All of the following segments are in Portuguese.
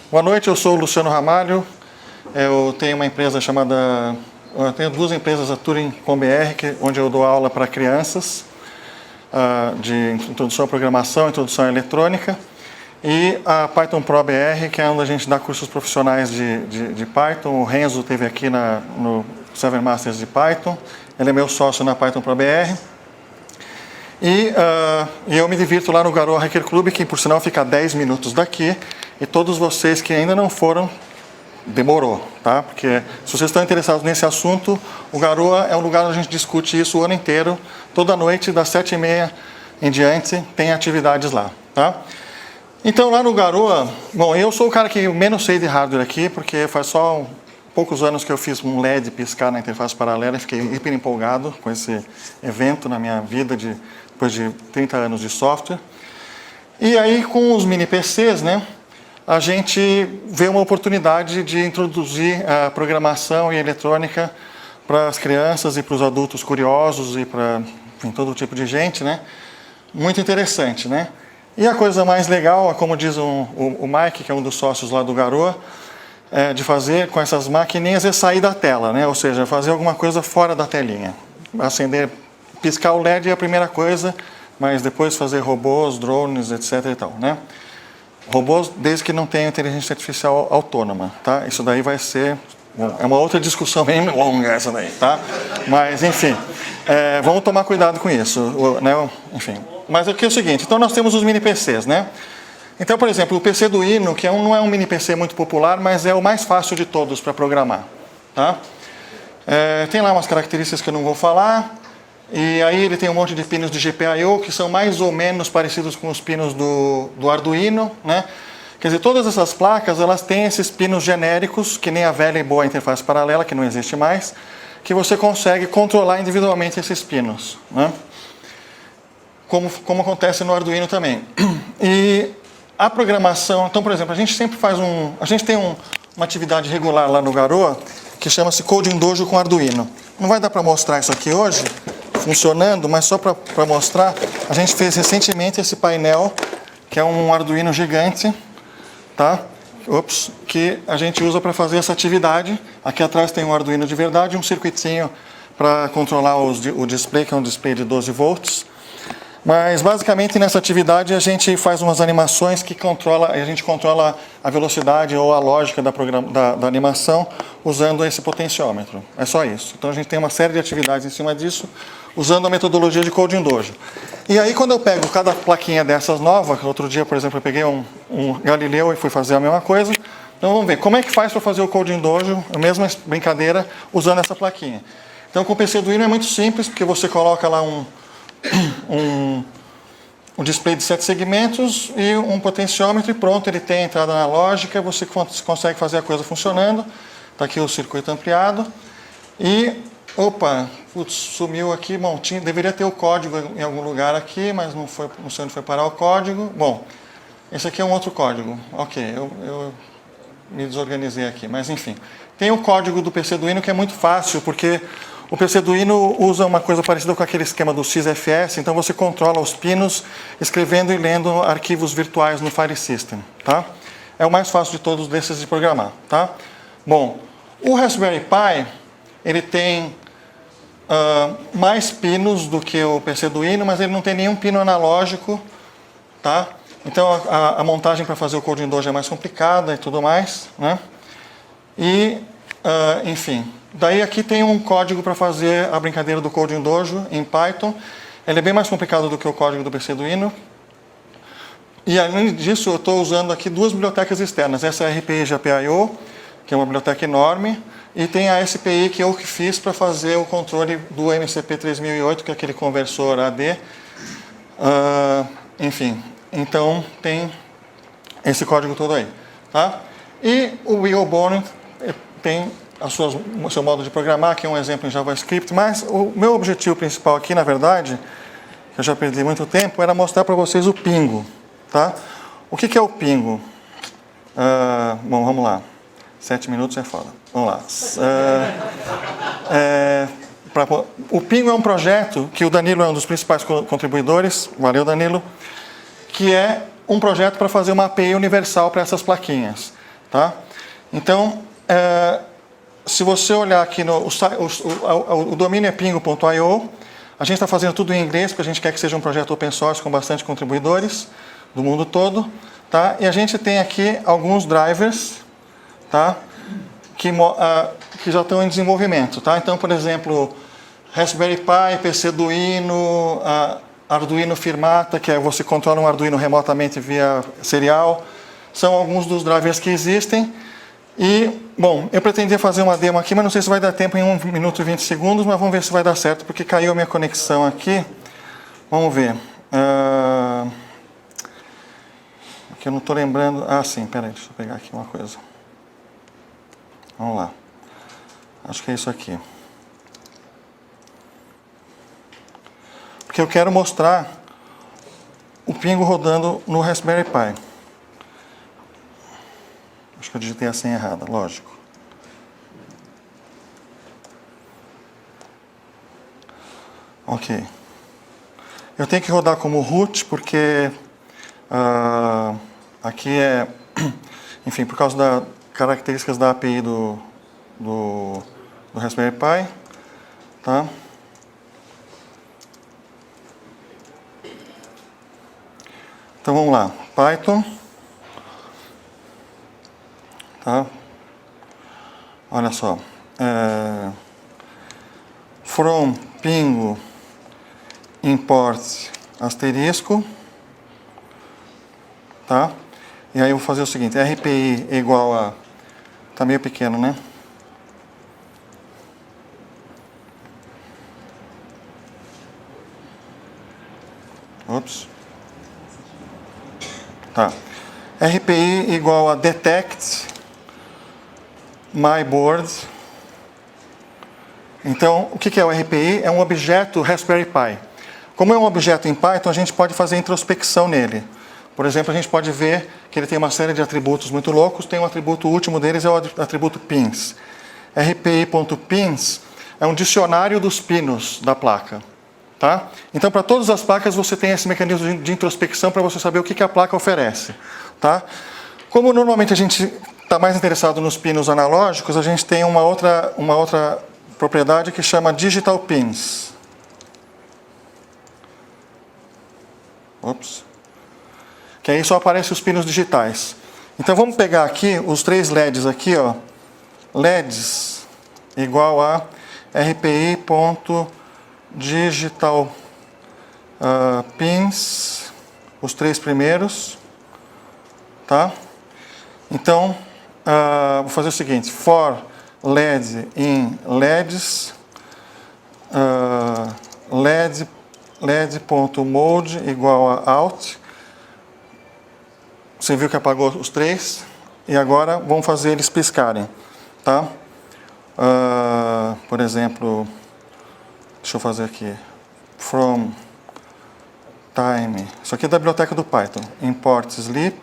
Boa noite, eu sou o Luciano Ramalho. Eu tenho uma empresa chamada... Eu tenho duas empresas, a Turing com BR, onde eu dou aula para crianças de introdução à programação, introdução à eletrônica, e a Python Pro BR, que é onde a gente dá cursos profissionais de Python. O Renzo esteve aqui no Seven Masters de Python. Ele é meu sócio na Python Pro BR. E eu me divirto lá no Garoa Hacker Club, que por sinal fica a 10 minutos daqui. E todos vocês que ainda não foram, demorou, tá? Porque se vocês estão interessados nesse assunto, o Garoa é um lugar onde a gente discute isso o ano inteiro. Toda noite, das 7h30 em diante, tem atividades lá, tá? Então lá no Garoa, bom, eu sou o cara que menos sei de hardware aqui, porque faz só poucos anos que eu fiz um LED piscar na interface paralela e fiquei hiper empolgado com esse evento na minha vida depois de 30 anos de software. E aí, com os mini PCs, né, a gente vê uma oportunidade de introduzir a programação e a eletrônica para as crianças e para os adultos curiosos e para todo tipo de gente, né? Muito interessante, né? E a coisa mais legal, como diz o Mike, que é um dos sócios lá do Garoa, de fazer com essas maquininhas é sair da tela, né? Ou seja, fazer alguma coisa fora da telinha. Acender, piscar o LED é a primeira coisa, mas depois fazer robôs, drones, etc. e tal, né? Robôs, desde que não tenha inteligência artificial autônoma, tá? Isso daí vai ser... Bom, é uma outra discussão bem longa essa daí, tá? Mas, enfim, vamos tomar cuidado com isso, né? Enfim, mas aqui é o seguinte, então nós temos os mini PCs, né? Então, por exemplo, o PC do Hino, que não é um mini PC muito popular, mas é o mais fácil de todos para programar, tá? Tem lá umas características que eu não vou falar, e aí ele tem um monte de pinos de GPIO que são mais ou menos parecidos com os pinos do Arduino, né? Quer dizer, todas essas placas, elas têm esses pinos genéricos, que nem a velha e boa interface paralela, que não existe mais, que você consegue controlar individualmente esses pinos, né? Como acontece no Arduino também. E a programação, então, por exemplo, a gente sempre faz a gente tem uma atividade regular lá no Garoa, que chama-se Coding Dojo com Arduino. Não vai dar para mostrar isso aqui hoje, funcionando, mas só para mostrar, a gente fez recentemente esse painel, que é um Arduino gigante, tá? Que a gente usa para fazer essa atividade. Aqui atrás tem um Arduino de verdade, um circuitinho para controlar o display, que é um display de 12 volts. Mas, basicamente, nessa atividade, a gente faz umas animações que a gente controla a velocidade ou a lógica da animação usando esse potenciômetro. É só isso. Então, a gente tem uma série de atividades em cima disso, usando a metodologia de Coding Dojo. E aí, quando eu pego cada plaquinha dessas novas, outro dia, por exemplo, eu peguei um Galileu e fui fazer a mesma coisa. Então, vamos ver como é que faz para fazer o Coding Dojo, a mesma brincadeira, usando essa plaquinha. Então, com o PC do Hino é muito simples, porque você coloca lá um display de 7 segmentos e um potenciômetro e pronto, ele tem a entrada analógica, você consegue fazer a coisa funcionando. Está aqui o circuito ampliado. E, opa, putz, sumiu aqui, bom, deveria ter o código em algum lugar aqui, mas não sei onde foi parar o código. Bom, esse aqui é um outro código. Ok, eu me desorganizei aqui, mas enfim. Tem o código do PC do Hino que é muito fácil, porque o PC do Hino usa uma coisa parecida com aquele esquema do SysFS, então você controla os pinos escrevendo e lendo arquivos virtuais no File System, tá? É o mais fácil de todos desses de programar, tá? Bom, o Raspberry Pi, ele tem mais pinos do que o PC do Hino, mas ele não tem nenhum pino analógico, tá? Então a montagem para fazer o Coding Dojo é mais complicada e tudo mais, né? E, enfim... Daí aqui tem um código para fazer a brincadeira do Coding Dojo em Python. Ele é bem mais complicado do que o código do PC do Hino. E além disso, eu estou usando aqui duas bibliotecas externas. Essa é a RPI GPIO, que é uma biblioteca enorme, e tem a SPI, que eu que fiz para fazer o controle do MCP 3008, que é aquele conversor AD. Enfim, então tem esse código todo aí, tá? E o Wheelbone tem o seu modo de programar, que é um exemplo em JavaScript, mas o meu objetivo principal aqui, na verdade, que eu já perdi muito tempo, era mostrar para vocês o Pingo, tá? O que é o Pingo? Bom, vamos lá. 7 minutos é foda. Vamos lá. O Pingo é um projeto que o Danilo é um dos principais contribuidores, valeu Danilo, que é um projeto para fazer uma API universal para essas plaquinhas. Tá? Então, se você olhar aqui no o domínio é pingo.io, a gente está fazendo tudo em inglês, porque a gente quer que seja um projeto open source com bastante contribuidores do mundo todo. Tá? E a gente tem aqui alguns drivers, tá? que já estão em desenvolvimento. Tá? Então, por exemplo, Raspberry Pi, PC Duino, Arduino Firmata, que é você controla um Arduino remotamente via serial. São alguns dos drivers que existem. E, bom, eu pretendia fazer uma demo aqui, mas não sei se vai dar tempo em 1 minuto e 20 segundos, mas vamos ver se vai dar certo, porque caiu a minha conexão aqui. Vamos ver. Aqui eu não estou lembrando. Ah, sim, peraí, deixa eu pegar aqui uma coisa. Vamos lá. Acho que é isso aqui. Porque eu quero mostrar o Pingo rodando no Raspberry Pi. Acho que eu digitei a senha errada, lógico. Ok. Eu tenho que rodar como root, porque aqui enfim, por causa das características da API do Raspberry Pi. Tá? Então vamos lá. Python. Tá? Olha só. From pingo import asterisco. Tá? E aí eu vou fazer o seguinte, RPI é igual a... Tá meio pequeno, né? Ops. Tá. RPI igual a detect my board. Então, o que é o RPI? É um objeto Raspberry Pi. Como é um objeto em Python, a gente pode fazer introspecção nele. Por exemplo, a gente pode ver que ele tem uma série de atributos muito loucos. Tem um atributo, o último deles é o atributo pins. RPI.pins é um dicionário dos pinos da placa. Tá? Então, para todas as placas, você tem esse mecanismo de introspecção para você saber o que a placa oferece. Tá? Como normalmente a gente está mais interessado nos pinos analógicos, a gente tem uma outra propriedade que chama Digital Pins. Ops. Que aí só aparecem os pinos digitais. Então vamos pegar aqui os 3 LEDs aqui, ó. LEDs igual a RPI.digital pins, os 3 primeiros, tá? Então vou fazer o seguinte: for LED in LEDs, LED.mode igual a out. Você viu que apagou os 3, e agora vamos fazer eles piscarem, tá? Por exemplo, deixa eu fazer aqui, from time, isso aqui é da biblioteca do Python, import sleep,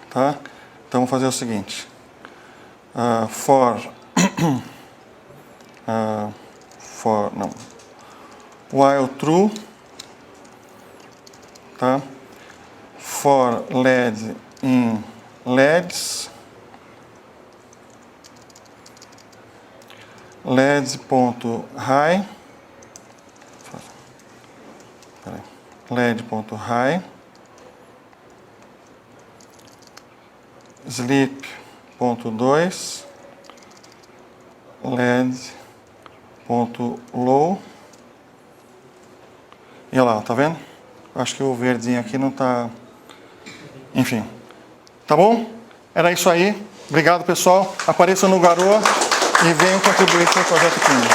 tá? Então vamos fazer o seguinte, while true, tá? For LED in LEDs, LED.high, LED.high, sleep.2, LED.low. E olha lá, tá vendo? Acho que o verdinho aqui não tá... Enfim. Tá bom? Era isso aí. Obrigado, pessoal. Apareçam no Garoa e venham contribuir com o projeto Pingo.